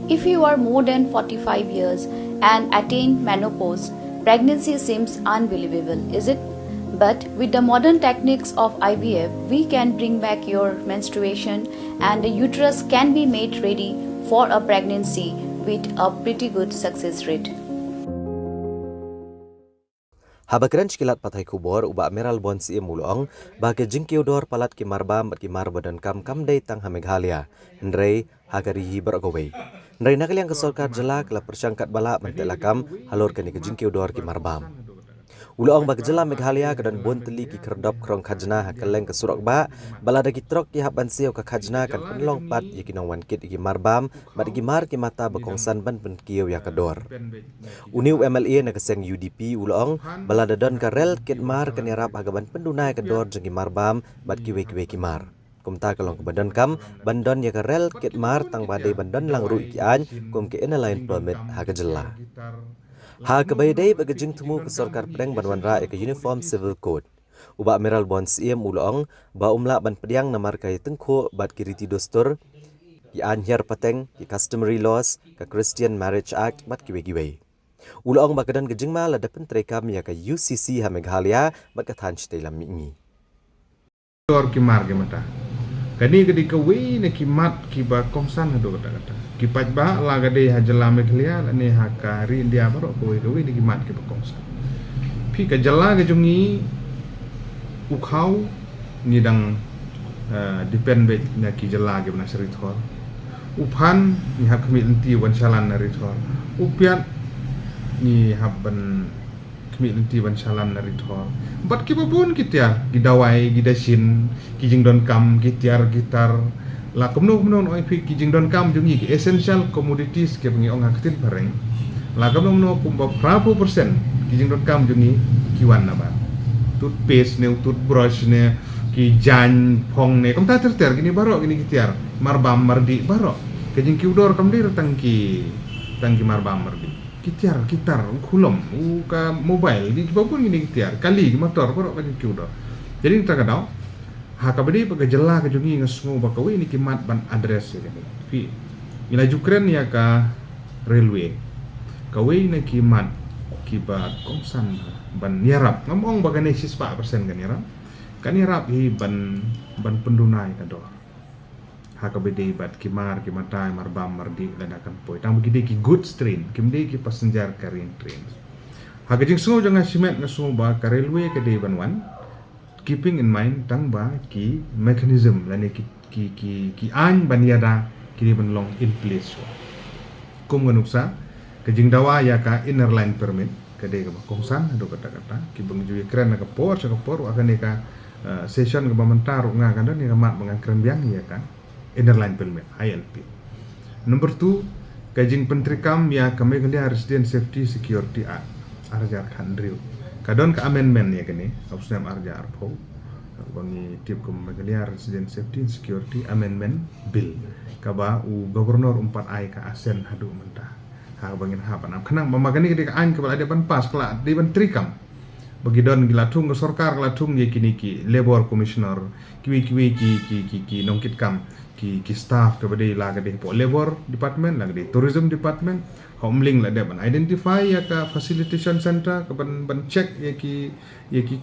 If you are more than 45 years and attain menopause, pregnancy seems unbelievable, is it? But with the modern techniques of IVF, we can bring back your menstruation and the uterus can be made ready for a pregnancy with a pretty good success rate. Habakran kilat patai kubor uba meral bon si emulong bagi jingkiudor palat kimarbam kimar badan kam day tang Meghalaya Ndrei hagarihi beragaway Ndrei nakal yang kesorkar jela kala persangkat bala mentelakam halor kani ke jingkiudor kimarbam Ulong bagi jela Meghalaya kedan bon teli ki kerdop krong khajna hakaleng ke surak ba bala dagi trok ki haban siau ke khajna kan penlong pat yaki nongwan kit ki marbam mat ki mar ki mata bekongsan ban pen kieu ya kedor Uniu MLA na keseng UDP ulong bala dadon ka rel kit mar kan yarap hagaban pendunai kedor jengi marbam bat ki we ki mar kumta kalong ke badan kam bandon ya ka rel kit mar tang badai bandon lang ru ki an kum ke ina lain permit ha ke jela Ha kebaidai bagi jing temu ke sorkar pedang banwan ra ke uniform civil code. Uba meral bon siem ulong ba umla ban pediang namar kai tengko bat kiriti dostur ki anher pateng ki customary laws ke Christian Marriage Act bat ki wegiwei. Ulong ba kedan ke jingma la dapen trekam ya ke UCC ha Meghalaya bat ka than chtai lam mi. Dor ki mar ke mata. Kani ke dikawai ne ki mat ki ba kongsan hado kata-kata. Kipat ba la gade hajala Meghalaya la ne hakari India baro koi ni kimat ke bakongsa pi ka jala ke jungi ukhau ni dang depend be na ki jala ke na sri thor uphan ni hak mi inti wan salan na ri thor upiat ni habban kmi inti wan salan na ri thor bat ki babun kitiar gidawai gidasin ki jingdon kam kitiar gitar la kumno oi phi ki jingdon kam jungi ki essential commodities ke bengi ong haktin pareng la kumno kumba prapo persen ki jingdon kam jungi kiwan na ba toothpaste ne toothbrush ne ki jan phong ne kom ta ter gini baro gini kitiar marbam mardi baro ke jing kiudor kam dir tangki marbam mardi kitiar kitar khulom ka mobile di babun gini kitiar kali motor baro ka jing kiudor jadi kita kadau hakabadi pakai jela ke jungi ngesngo bakawi ni kimat ban address ya kan pi ila jukren ya ka railway kawi ni kimat kibat kongsan ban nyarap ngomong bagane 4% kan nyarap hi ban pendunai kador hakabadi bat kimar kimatai marbam mardi ladakan poi tang begide ki goods train kimde ki passenger carrying train hakajing sngo jangan simet ngesngo ba ka railway ke de banwan keeping in mind tang ba ki mechanism lani ki an baniada kini benlong in place kum ganuksa ke jingdawa ya ka inner line permit ke de ka kongsan ado kata-kata ki bengju kren ka por akan ka session ke bamantar nga kan ni ka mat mengan kren biang ya kan inner line permit ILP number 2 ke jing pentrikam ya ka Meghalaya Resident Safety Security Act arjar khandriu kadon ke amendment ya kini absnam arja arpo bangi tip ke Meghalaya Resident Safety and Security Amendment Bill kaba u gubernur 4 ai ka asen hadu mentah ha bangin ha panam kenang mamagani ke an ke bala depan pas kala di ban trikam bagi don gilatung ke sorkar gilatung ye kini ki labor commissioner ki nongkit kam ki staff ke bade la ke po labor department la ke tourism department homeling la depan identify ya ka facilitation center ke ban check ya ki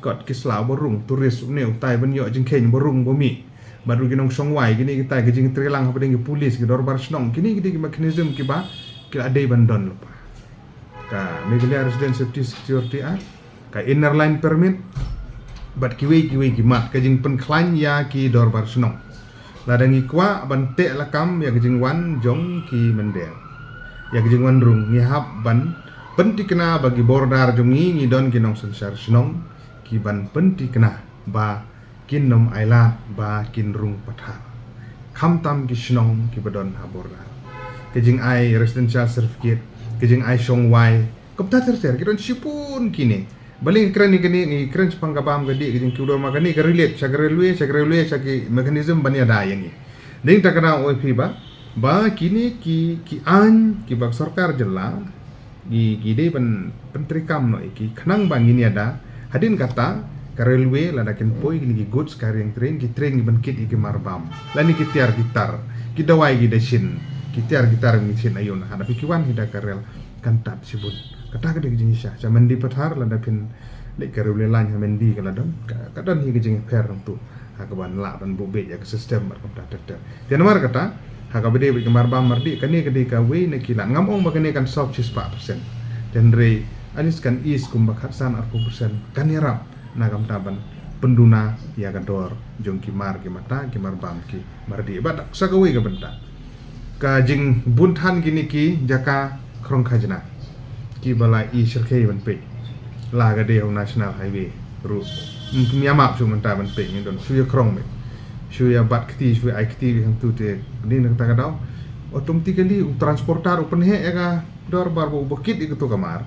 kot ki sla borung turis ne utai ban yo jing ken borung bomi baru ginong songwai gini kita ke jing trelang ha ki polis ki dorbar snong kini ki mechanism ki ba ki adai bandon lupa ka Meghalaya Resident Safety Security Act ka inner line permit bat kiwe ki mat ka jing penklan ya ki dorbar snong ladangi kwa ban te lakam ya ke jing wan jong ki mendel ya kejeng wandrung ngihap ban penti kena bagi bordar jungi ngidon kinong sensar senong ki ban penti kena ba kinom ailat ba kinrung pathar khamtam ki senong ki badon ha bordar kejeng ai residential certificate kejeng ai songwai kopta ter kidon sipun kini baling keren ni keren panggabam gadi kejeng kiudor magani ka relate sa railway sa ki mechanism bania dayangi ding takana oi ba kini ki an ki bak sarkar jela di de pentrikam no ki khnang bang ini ada hadin kata ka railway la dakin poi ki goods carrying train ki ban kit ki marbam lani ki tiar gitar ki dawai ki desin gitar ngitin ayun hadapi kiwan hida karel kantat sibun kata kada gijing sya mendi pathar la dapin le karul lan mendi kala don kadon hi gijing per tu hakaban la ban bobe ya ke sistem bar kata teter tian mar kata hakabede bi kemar bam mardi kani kadi ka we ne kilan ngamong bagane kan sok 4% dan re anis kan is kum bakharsan 40% kan yarap nagam taban penduna ya gador jong kimar ki mata kimar bam ki mardi badak sakawe ka benta ka jing buntan gini ki jaka krong khajna ki bala i sirkhei ban pe la ga de national highway route miamap chu menta ban pe ni don suya krong me suya bat kti suya ai kti hang tu te ni nak ta gadau automatically transportar open he ega dor bar bo bukit ikatu kamar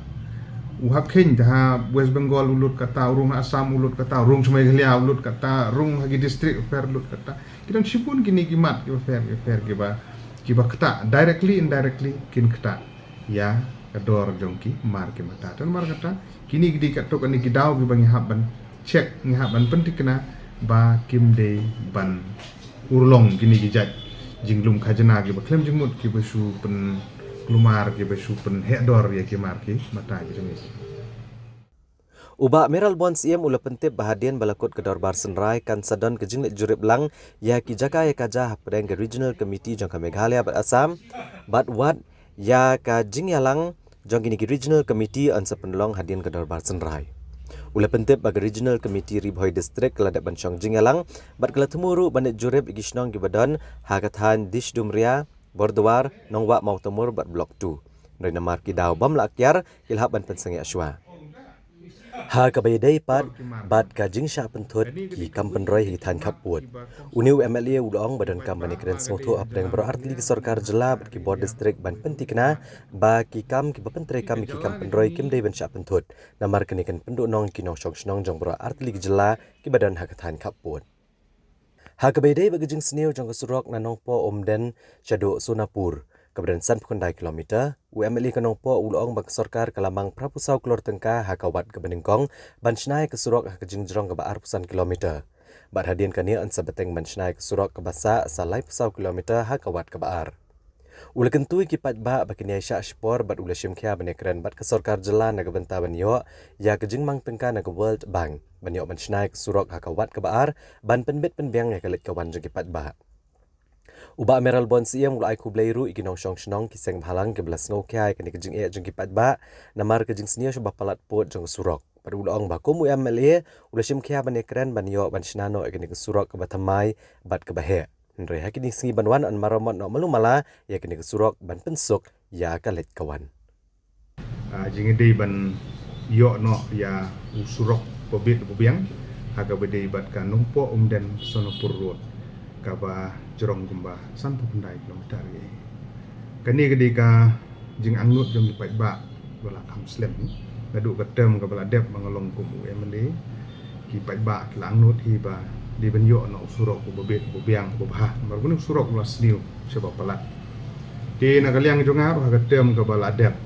uhap khen jaha West Bengal ulut kata urung Assam ulut kata urung Meghalaya ulut kata urung hagi district per ulut kata kidan sipun kini kimat ki per kiba kata directly indirectly kin kata ya kador jongki mar ki mata tan mar kata kini gidi katok ani gidau ki bangi haban check ngi haban penting kena ba kim de ban urlong kini gijat jinglum khajana ki ba klem jingmut ki basu pen kelumar ki basu pen hedor ya ki mar ki mata ki jenis Uba Meral Bonds iem ula pentip bahadian balakut kedor Barsenrai kan sadon ke jinglet jurip lang ya ki jaka ya kaja hapdeng ke regional committee jong ka Meghalaya bat Assam bat wat ya ka jingyalang jong kini ki regional committee an sepenlong hadian kedor Barsenrai. Ula pentip bagi regional committee Ribhoi district keladak bancong jingyalang bat kala temuru banet jurip igisnong ki badon hakathan dish dumria Bordwar nongwa mau temur bat blok 2. Dari namar ki daw bam lakyar kilhab ban pensengi aswa. Ha kabayday pat bat ka jingsha penthut ki kampenroy hi than khaput uniu MLA ulong badan kampani kren sotho apdeng bro artli ki sarkar jela bat ki bod district ban pentikna ba ki kam ki bapentre kam ki kampenroy kim dei ban sha penthut namar kenikan pendu nong ki nong chong snong jong bro artli ki jela ki badan ha kathan khaput ha kabayday ba jing sneu jong surok na nong po omden chado sonapur kemudian san pukundai kilometer, UMLI kanong po ulong bag sarkar kalamang prapusau klor tengka hakawat ke beningkong, bansnai ke surok hakajingjrong ke baar pusan kilometer. Bat hadian kania an sabeteng bansnai ke surok ke basa salai pusau kilometer hakawat ke baar. Ula kentui kipat ba bakin yaisha spor bat ula shimkia benekren bat ke sarkar jelan naga benta banyo, ya kejingmang tengka naga World Bank, banyo bansnai ke surok hakawat ke baar, ban penbit penbiang ya kelit kawan jeng kipat ba. Uba Meral Bonds iem ulai ku bleiru iginong shong shnong kiseng bhalang ke belas ngokai kani kejing jeng kipat ba namar kejing snia shobah palat pot jeng surok pada ulong ba komu MLA ula shimkia banekren banyo ban shnano kani ke surok ke batamai bat ke bahe nre hakini singi banwan an maramot no malumala ya kani ke surok ban pensuk ya kalet kawan jing dei ban yo no ya usurok pobit bobiang haga bede bat kan numpo umden sonopur road kaba jorong gumba san pundai kilometer ye kani kedika jing angnut jong dipai ba bola kam slem ngadu katem ka bala dep mangalong kum MLA ki pai ba ki angnut hi ba di benyo no surok ko bebet bobiang bobha mar gunung surok la sniu sebab palat di nagaliang jong aru ha katem ka bala dep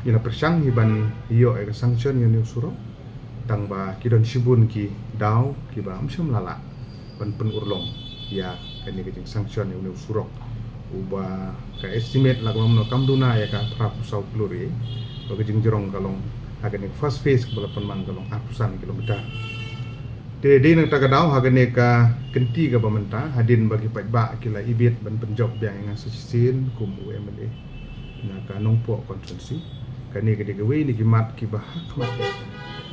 ina persang hi ban yo e sanction yo surok tang ba kidon sibun ki daw ki ba amsum lala ban pen urlong ya kani kejing sanction yang surok uba ka estimate la no kamduna ya ka prapusau kluri bagi jing jerong kalong agane first phase bala penman kalong atusan kilometer de nang tagadau agane ka kenti ka bamenta hadin bagi pajba kila ibit ban penjob yang ngasisin kum UMLA na ka nongpo konsensi kani kedi gawe ni kimat ki bahak mat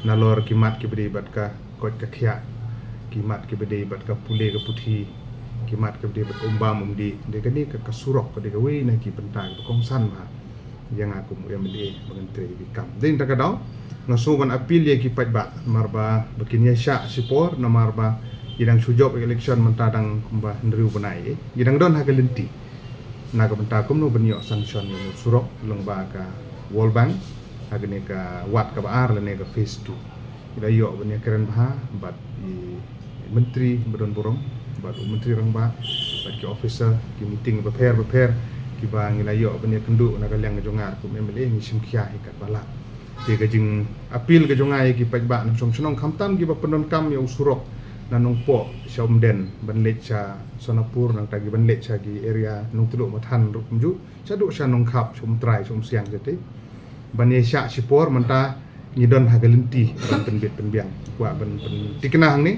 nalor kimat ki beribat ka kot ka khia kimat ki beribat ka pule ka puthi kimat ke dia berumbam di kani ke kasurok ke gawe na ki pentai kongsan ma yang aku MLA menteri bikam din takadau ngasugan apil ya ki pajba marba bakin yasha sipor na marba idang sujok election mentadang kumba ndriu benai idang don hagalenti na ka benta kum no benyo sanction no surok lengba ka World Bank agane ka wat ka baar lene ka phase 2 ida yo benya keren bah bat menteri bedon borong batu menteri rangba bagi officer ki meeting prepare ki bang ilayo benya kendu nagaliang jongar ku MLA ni simkia ikat bala ti gajing apil ke jongai ki pajba nong sonong kamtam ki ba penon kam ya usurok nanong po Shomden ban lecha Sonapur nang tagi ban lecha gi area nung tuluk mathan rukumju chadu sha nong khap chum trai chum siang jete ban yesha sipor manta ngidon hagalenti ban penbit penbiang wa ban tikenang ni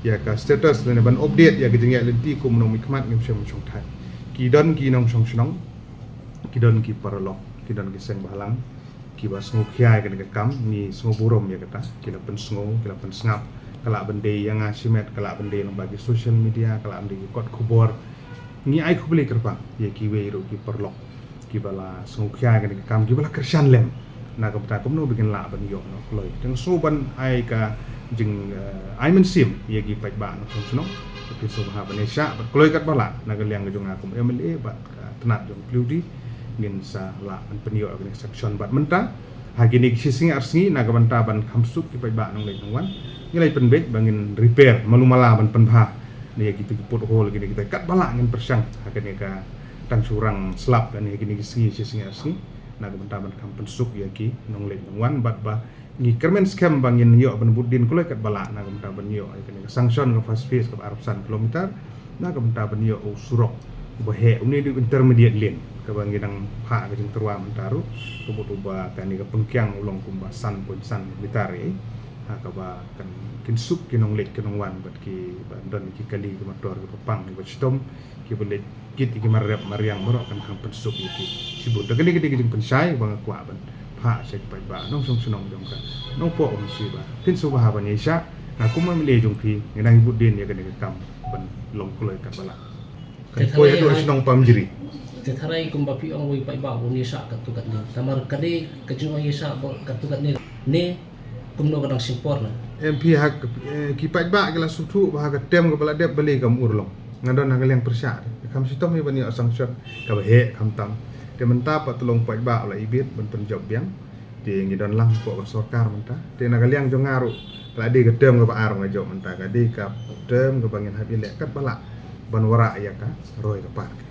ya ka status le ban update ya gejeng ya lenti kum nong mikmat ngim syam chong thai kidon ki nong chong snong kidon ki paralok kidon ki seng balang ki ba sngo khiai kan ka kam ni sngo burom ya kata kila pen sngo kila pen snap kala bende yang asimet kala bende nang bagi social media kala bende kot kubor ni ai ku beli kerpa ye ki we ro ki perlok ki bala sngo khiai kan ka kam ki bala kersan lem na ka pata komno bikin la ban yo no loi teng so ban ai ka jing ai men sim ye ki pai ba no sno ki so ha ban sha ba kloi kat bala na ka liang ka jong akum mla ba tenat jong pludi ngin sa la ban penyo kan section bat menta hagini kising arsi na ka banta ban khamsuk ki pai ba nang le nang wan ngilai penbet bangin repair malumala ban penpha ni gitu put hole gini kita kat bala ngin persang hakane ka tang surang slap dan gini kising arsi na ka banta ban kam pensuk ya ki nong le nang wan bat ba ngi kermen scam bangin yo ban budin kulai kat bala na ka banta ban yo hakane ka sanction ka fast pace ka arabsan kilometer na ka banta ban yo surok bahe uni di intermediate lane ka bangin nang pha ka jeng terwa mentaru kubut uba kan ni ka pengkyang ulong kumba san pun san bitare hakaba kan kinsuk kinong lek kinong wan bat ki bandon ki kali ki motor ki papang ki bachtom ki bolet kit ki marap mariang moro kan kan pensuk ki sibut dagali ki ki pensai bang kwa ban pha se ki ba nong song sunong jong ka nong po om si ba tin su ba ban yesha na kuma mile jong ki ngang budin ya kan kam ban long kloi ka bala kan po ya do sunong pamjiri tetharai kumba pi ong wi pai ba ni sa ka tukat ni tamar kade kajung yesa ka tukat ni ne kumno kadang simpor na MP hak ki pai ba gala sutu ba ka tem ka bala dep beli kam urlong ngadon hak yang persya kam sitom ni bani asang syot ka he kam tam te menta pa tolong pai ba la ibit ben penjob biang ti ngidon lang po ka sorkar menta te nagaliang jo ngaru la di ka tem ka ba arong jo menta ka di ka tem ka bangin habi le kat bala ban wara ya ka roy ka par